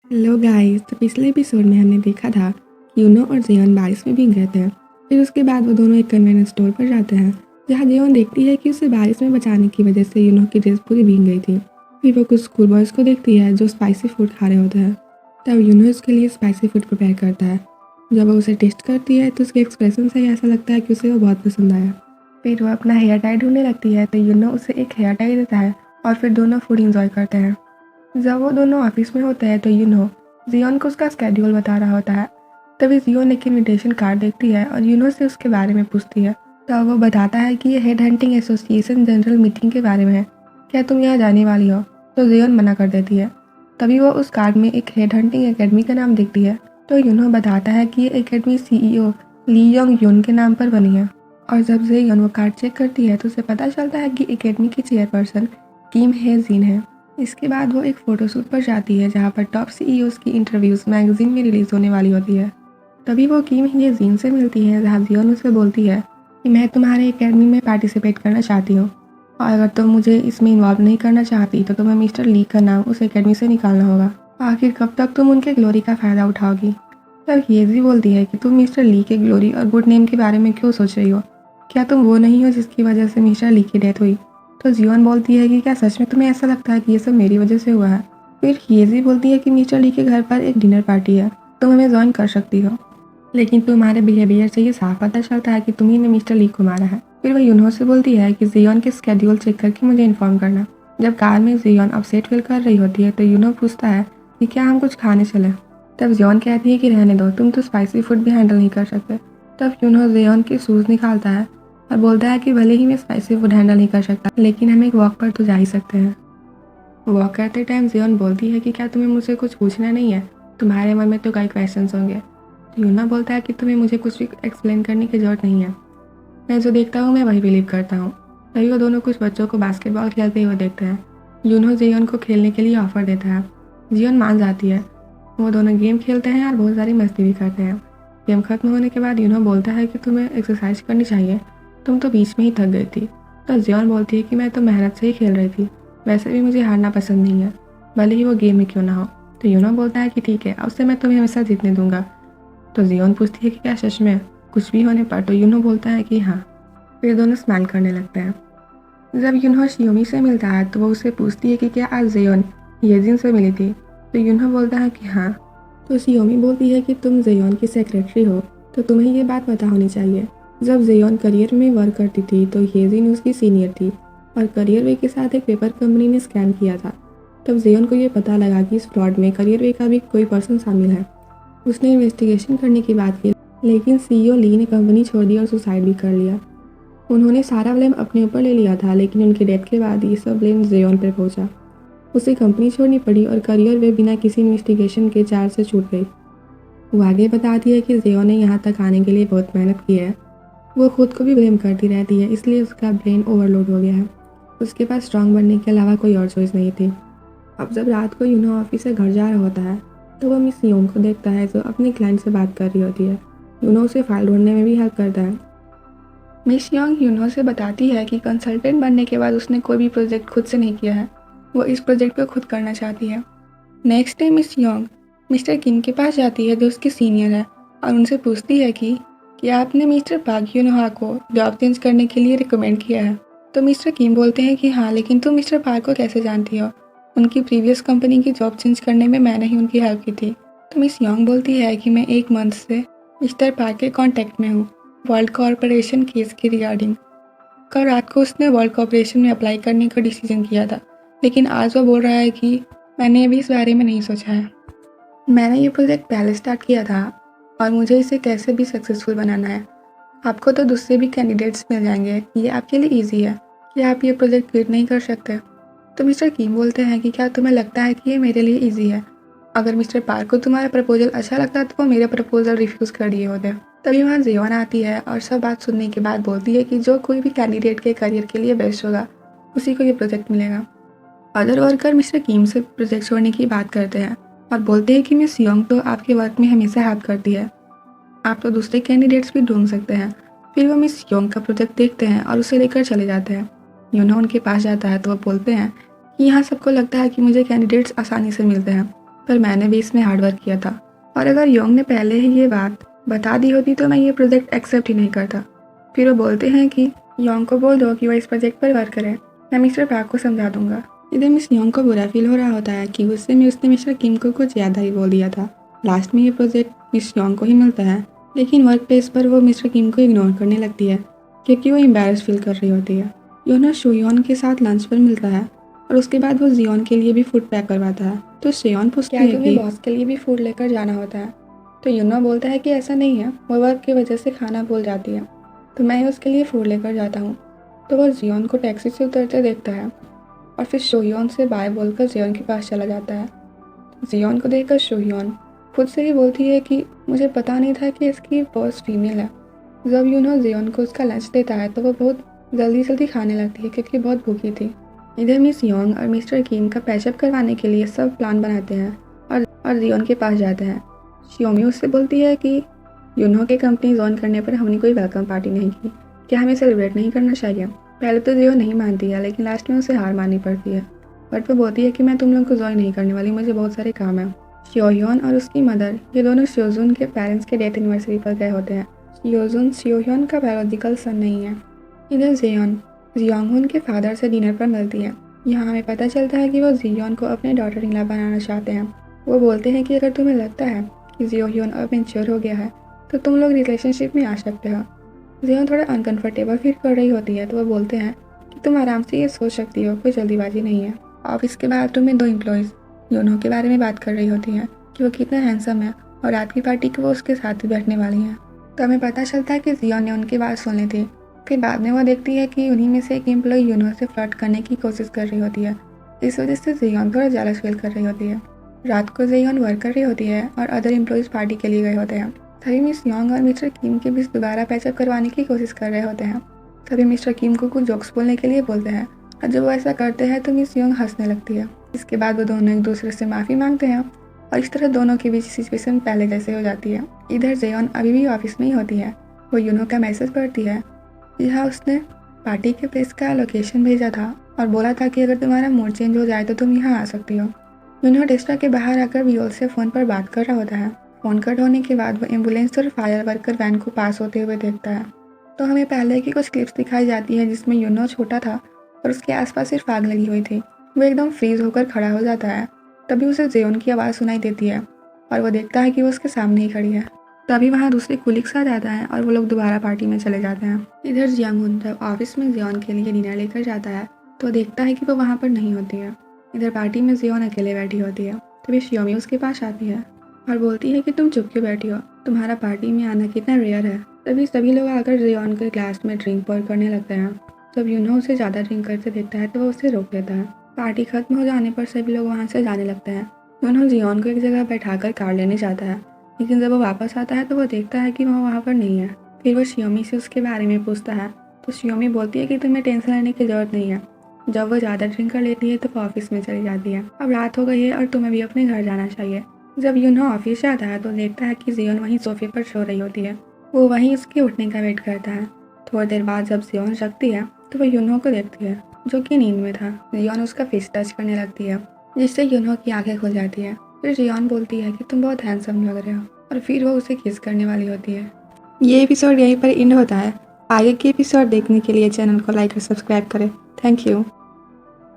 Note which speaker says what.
Speaker 1: Hello guys. तो पिछले episode में हमने देखा था कि यूनो और जेयोन बारिश में भीग गए थे। फिर उसके बाद वो दोनों एक कन्वीनियंस स्टोर पर जाते हैं, जहाँ जेयोन देखती है कि उसे बारिश में बचाने की वजह से यूनो की ड्रेस पूरी भीग गई थी। फिर वो कुछ स्कूल बॉयज़ को देखती है जो स्पाइसी फूड खा रहे होते हैं। तब यूनो उसके लिए स्पाइसी फूड प्रिपेयर करता है। जब वो उसे टेस्ट करती है तो उसके एक्सप्रेशन से ऐसा लगता है कि उसे वो बहुत पसंद आया। फिर वो अपना हेयर टाई ढूंढने लगती है तो यूनो उसे एक हेयर टाई देता है और फिर दोनों फूड इंजॉय करते हैं। जब वो दोनों ऑफिस में होते हैं तो यूनो जियोन को उसका स्केड्यूल बता रहा होता है। तभी जियोन एक इनविटेशन कार्ड देखती है और यूनो से उसके बारे में पूछती है। तब वो बताता है कि ये head hunting association general meeting के बारे में है, क्या तुम यहाँ जाने वाली हो? तो जियोन मना कर देती है। तभी वो उस कार्ड में एक हेड हंटिंग एकेडमी का नाम देखती है। तो यूनो बताता है कि ये एकेडमी सीईओ ली योंग यून के नाम पर बनी है। और जब जियोन वो कार्ड चेक करती है तो उसे पता चलता है कि एकेडमी की चेयरपर्सन किम हे जिन है। इसके बाद वो एक फ़ोटोशूट पर जाती है जहाँ पर टॉप सीईओज़ की इंटरव्यूज़ मैगजीन में रिलीज़ होने वाली होती है। तभी वो किम ये जीन से मिलती है जहाँ जियोन उसे बोलती है कि मैं तुम्हारे एकेडमी में पार्टिसिपेट करना चाहती हूँ और अगर तुम मुझे इसमें इन्वॉल्व नहीं करना चाहती तो तुम्हें मिस्टर ली का नाम उस एकेडमी से निकालना होगा। आखिर कब तक तुम उनके ग्लोरी का फ़ायदा उठाओगी? तब येजी बोलती है कि तुम मिस्टर ली के ग्लोरी और गुड नेम के बारे में क्यों सोच रही हो? क्या तुम वो नहीं हो जिसकी वजह से मिस्टर ली की डेथ हुई? तो जीवन बोलती है कि क्या सच में तुम्हें ऐसा लगता है कि ये सब मेरी वजह से हुआ है? फिर येजी बोलती है कि मिस्टर ली के घर पर एक डिनर पार्टी है, तुम हमें ज्वाइन कर सकती हो, लेकिन तुम्हारे बिहेवियर से ये साफ पता चलता है कि तुम्ही ने मिस्टर ली को मारा है। फिर वह यूनो से बोलती है कि जियोन के स्केड्यूल चेक करके मुझे इन्फॉर्म करना। जब कार में जियोन अपसेट फील कर रही होती है तो यूनो पूछता है कि क्या हम कुछ खाने चले? तब जियोन कहती है कि रहने दो, तुम तो स्पाइसी फूड भी हैंडल नहीं कर सकते। तब यूनो जियोन के शूज़ निकालता है और बोलता है कि भले ही मैं स्पाइसी फूड हैंडल नहीं कर सकता, लेकिन हम एक वॉक पर तो जा ही सकते हैं। वॉक करते टाइम जियोन बोलती है कि क्या तुम्हें मुझसे कुछ पूछना नहीं है? तुम्हारे मन में तो कई क्वेश्चंस होंगे। तो यूना बोलता है कि तुम्हें मुझे कुछ भी एक्सप्लेन करने की ज़रूरत नहीं है, मैं जो देखता हूँ मैं वही बिलीव करता हूँ। तभी वो दोनों कुछ बच्चों को बास्केटबॉल खेलते हुए देखते हैं। यूनो जियोन को खेलने के लिए ऑफर देता है। जियोन मान जाती है। वो दोनों गेम खेलते हैं और बहुत सारी मस्ती भी करते हैं। गेम खत्म होने के बाद यूनो बोलता है कि तुम्हें एक्सरसाइज करनी चाहिए, तुम तो बीच में ही थक गई थी। तो जियोन बोलती है कि मैं तो मेहनत से ही खेल रही थी, वैसे भी मुझे हारना पसंद नहीं है, भले ही वो गेम में क्यों ना हो। तो यूनो बोलता है कि ठीक है, अब से मैं तुम्हें हमेशा जीतने दूंगा। तो जियोन पूछती है कि क्या सच में कुछ भी होने पर? तो यूनो बोलता है कि हाँ। फिर दोनों स्माइल करने लगते हैं। जब यूनहो शियोमी से मिलता है तो वो उससे पूछती है कि क्या आज जेयोन येजिन से मिली थी? तो यूनहो बोलता है कि हाँ। तो शियोमी बोलती है कि तुम जेयोन की सेक्रेटरी हो, तो तुम्हें ये बात पता होनी चाहिए। जब जेयोन करियर में वर्क करती थी तो येजिन उसकी सीनियर थी और करियर वे के साथ एक पेपर कंपनी ने स्कैम किया था। तब जेयोन को ये पता लगा कि इस फ्रॉड में करियर वे का भी कोई पर्सन शामिल है। उसने इन्वेस्टिगेशन करने की बात की, लेकिन सीईओ ली ने कंपनी छोड़ दी और सुसाइड भी कर लिया। उन्होंने सारा ब्लेम अपने ऊपर ले लिया था, लेकिन उनकी डेथ के बाद ये सब ब्लेम जेयोन पर पहुंचा। उसे कंपनी छोड़नी पड़ी और करियर वे बिना किसी इन्वेस्टिगेशन के चार्ज से छूट गई। वो आगे बताती है कि जेयोन ने यहाँ तक आने के लिए बहुत मेहनत की है। वो खुद को भी ब्लेम करती रहती है, इसलिए उसका ब्रेन ओवरलोड हो गया है। उसके पास स्ट्रांग बनने के अलावा कोई और चॉइस नहीं थी। अब जब रात को यूनो ऑफिस से घर जा रहा होता है तो वो मिस योंग को देखता है जो अपने क्लाइंट से बात कर रही होती है। यूनो उसे फाइल ढूंढने में भी हेल्प करता है। मिस योंग यूनो से बताती है कि कंसल्टेंट बनने के बाद उसने कोई भी प्रोजेक्ट खुद से नहीं किया है, वो इस प्रोजेक्ट को खुद करना चाहती है। Next day miss Yong mister Kim के पास जाती है जो उसकी सीनियर है और उनसे पूछती है कि क्या आपने मिस्टर पाक यूनहा को जॉब चेंज करने के लिए रिकमेंड किया है? तो मिस्टर किम बोलते हैं कि हाँ, लेकिन तुम मिस्टर पाक को कैसे जानती हो? उनकी प्रीवियस कंपनी की जॉब चेंज करने में मैंने ही उनकी हेल्प की थी। तो मिस योंग बोलती है कि मैं 1 मंथ से मिस्टर पाक के कॉन्टैक्ट में हूँ वर्ल्ड कॉरपोरेशन केस की रिगार्डिंग। कल रात को उसने वर्ल्ड कॉरपोरेशन में अप्लाई करने का डिसीजन किया था, लेकिन आज वो बोल रहा है कि मैंने अभी इस बारे में नहीं सोचा है। मैंने ये प्रोजेक्ट पहले स्टार्ट किया था और मुझे इसे कैसे भी सक्सेसफुल बनाना है। आपको तो दूसरे भी कैंडिडेट्स मिल जाएंगे, ये आपके लिए ईजी है कि आप ये प्रोजेक्ट क्विट नहीं कर सकते। तो मिस्टर किम बोलते हैं कि क्या तुम्हें लगता है कि ये मेरे लिए ईजी है? अगर मिस्टर पार्क को तुम्हारा प्रपोजल अच्छा लगता तो वो मेरा प्रपोजल रिफ्यूज़ कर दिए होते। तभी वहाँ जियोन आती है और सब बात सुनने के बाद बोलती है कि जो कोई भी कैंडिडेट के करियर के लिए बेस्ट होगा उसी को ये प्रोजेक्ट मिलेगा। अदर वर्कर मिस्टर किम से प्रोजेक्ट छोड़ने की बात करते हैं और बोलते हैं कि मिस योंग तो आपके वर्क में हमेशा हेल्प करती है, आप तो दूसरे कैंडिडेट्स भी ढूंढ सकते हैं। फिर वो मिस योंग का प्रोजेक्ट देखते हैं और उसे लेकर चले जाते हैं। यूनो उनके पास जाता है तो वो बोलते हैं कि यहाँ सबको लगता है कि मुझे कैंडिडेट्स आसानी से मिलते हैं, पर मैंने भी इसमें हार्डवर्क किया था, और अगर योंग ने पहले ही ये बात बता दी होती तो मैं ये प्रोजेक्ट एक्सेप्ट ही नहीं करता। फिर वो बोलते हैं कि योंग को बोल दो कि वो इस प्रोजेक्ट पर वर्क करे, मैं मिस्टर पार्क को समझा दूंगा। इधर मिस योंग को बुरा फील हो रहा होता है कि गुस्से में उसने मिस्टर किम को कुछ ज़्यादा ही बोल दिया था। लास्ट में ये प्रोजेक्ट मिस योंग को ही मिलता है, लेकिन वर्क प्लेस पर वो मिस्टर किम को इग्नोर करने लगती है क्योंकि वो एम्बेरस फील कर रही होती है। योना शोयोन के साथ लंच पर मिलता है और उसके बाद वो जियोन के लिए भी फूड पैक करवाता है। तो शेयोन पूछती है कि बॉस के लिए भी फूड लेकर जाना होता है। तो यूनो बोलता है कि ऐसा नहीं है, वो वर्क की वजह से खाना भूल जाती है, तो मैं उसके लिए फूड लेकर जाता हूँ। तो वह जियोन को टैक्सी से उतरते देखता है और फिर शोयोन से बाय बोलकर जियोन के पास चला जाता है। जियोन को देखकर शोयोन खुद से ही बोलती है कि मुझे पता नहीं था कि इसकी बॉस फीमेल है। जब यूनो जियोन को उसका लंच देता है तो वो बहुत जल्दी खाने लगती है क्योंकि बहुत भूखी थी। इधर मिस योंग और मिस्टर किम का पैचअप करवाने के लिए सब प्लान बनाते हैं और जियोन के पास जाते हैं। शियोमी उससे बोलती है कि यूनो के कंपनी ज्वाइन करने पर हमने कोई वेलकम पार्टी नहीं की, क्या हमें सेलिब्रेट नहीं करना चाहिए। पहले तो जियो नहीं मानती है, लेकिन लास्ट में उसे हार माननी पड़ती है। बट वो बोलती है कि मैं तुम लोग को ज्वाइन नहीं करने वाली, मुझे बहुत सारे काम है। शियोह्योन और उसकी मदर ये दोनों शियोजुन के पेरेंट्स के डेथ एनिवर्सरी पर गए होते हैं। शियोह्योन का बायोलॉजिकल सन नहीं है। इधर जियोन जियोंगहुन के फादर से डिनर पर मिलती है। यहाँ हमें पता चलता है कि वो जियोन को अपने डॉटर इन लॉ बनाना चाहते हैं। वो बोलते हैं कि अगर तुम्हें लगता है कि जियोह्योन अब मैच्योर हो गया है तो तुम लोग रिलेशनशिप में आ सकते हो। जियोन थोड़ा अनकंफर्टेबल फील कर रही होती है, तो वो बोलते हैं कि तुम आराम से ये सोच सकती हो, कोई जल्दीबाजी नहीं है। ऑफिस के बाथरूम में दो एम्प्लॉयज़ यूनो के बारे में बात कर रही होती हैं कि वो कितना हैंडसम है और रात की पार्टी को वो उसके साथ ही बैठने वाली हैं। तो हमें पता चलता है कि जियोन ने उनकी बात सुन ली थी। फिर बाद में वो देखती है कि उन्हीं में से एक एम्प्लॉय यूनो से फ्लर्ट करने की कोशिश कर रही होती है। इस वजह से जियोन थोड़ा जेलस फील कर रही होती है। रात को जियोन वर्क कर रही होती है और अदर एम्प्लॉयज़ पार्टी के लिए गए होते हैं। तभी मिस योंग और मिस्टर किम के बीच दोबारा पैचअप करवाने की कोशिश कर रहे होते हैं। तभी मिस्टर किम को कुछ जोक्स बोलने के लिए बोलते हैं और जब वो ऐसा करते हैं तो मिस योंग हंसने लगती है। इसके बाद वो दोनों एक दूसरे से माफ़ी मांगते हैं और इस तरह दोनों के बीच सिचुएशन पहले जैसे हो जाती है। इधर जियोन अभी भी ऑफिस में ही होती है। वो यूनो का मैसेज पढ़ती है जहाँ उसने पार्टी के प्लेस का लोकेशन भेजा था और बोला था कि अगर तुम्हारा मूड चेंज हो जाए तो तुम यहाँ आ सकती हो। यूनो डेस्टा के बाहर आकर वियोल से फ़ोन पर बात कर रहा होता है। फ़ोन कट होने के बाद वो एम्बुलेंस और फायर वर्कर वैन को पास होते हुए देखता है। तो हमें पहले की कुछ क्लिप्स दिखाई जाती है जिसमें यूनो छोटा था और उसके आसपास सिर्फ आग लगी हुई थी। वो एकदम फ्रीज होकर खड़ा हो जाता है। तभी उसे जियोन की आवाज़ सुनाई देती है और वो देखता है कि वो उसके सामने ही खड़ी है। तभी वहाँ दूसरे कुलिग्स आ जाता है और वो लोग दोबारा पार्टी में चले जाते हैं। इधर जियांगहुन जब ऑफिस में जियोन के लिए डिनर लेकर जाता है तो देखता है कि वो वहाँ पर नहीं होती है। इधर पार्टी में जियोन अकेले बैठी होती है। तभी शियोमी उसके पास आती है और बोलती है कि तुम चुप क्यों बैठी हो, तुम्हारा पार्टी में आना कितना रेयर है। तभी सभी लोग आकर जियोन के ग्लास में ड्रिंक पोर करने लगते हैं। जब यूनो उसे ज़्यादा ड्रिंक करते देखता है तो वो उसे रोक देता है। पार्टी खत्म हो जाने पर सभी लोग वहाँ से जाने लगते हैं। यूनो जियोन को एक जगह बैठाकर कार लेने जाता है, लेकिन जब वो वापस आता है तो वो देखता है कि वो वहाँ पर नहीं है। फिर वो शियोमी से उसके बारे में पूछता है तो शियोमी बोलती है कि तुम्हें टेंशन लेने की ज़रूरत नहीं है। जब वो ज़्यादा ड्रिंक कर लेती है तो वो ऑफिस में चली जाती है। अब रात हो गई है और तुम्हें भी अपने घर जाना चाहिए। जब यूनो ऑफिस जाता है तो देखता है कि जियोन वहीं सोफे पर सो रही होती है। वो वहीं उसके उठने का वेट करता है। थोड़ी देर बाद जब जियोन जगती है तो वो यूनो को देखती है जो कि नींद में था। जियोन उसका फेस टच करने लगती है जिससे यूनो की आंखें खुल जाती है। फिर जियोन बोलती है कि तुम बहुत हैंडसम लग रहे हो और फिर वो उसे किस करने वाली होती है। ये एपिसोड यहीं पर एंड होता है। आगे के एपिसोड देखने के लिए चैनल को लाइक और सब्सक्राइब करें। Thank you.